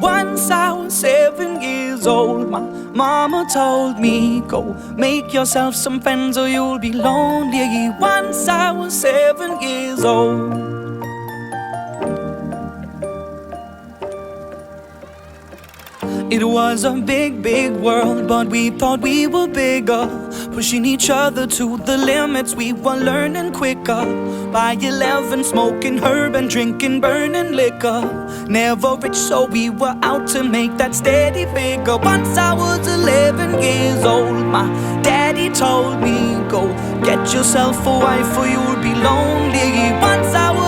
Once I was 7 years old, my mama told me, go make yourself some friends or you'll be lonely. Once I was 7 years old. It was a big, big world, but we thought we were bigger, pushing each other to the limits. We were learning quicker. By 11, smoking herb and drinking burning liquor. Never rich, so we were out to make that steady figure. Once I was 11 years old, my daddy told me, go get yourself a wife or you'll be lonely. Once I was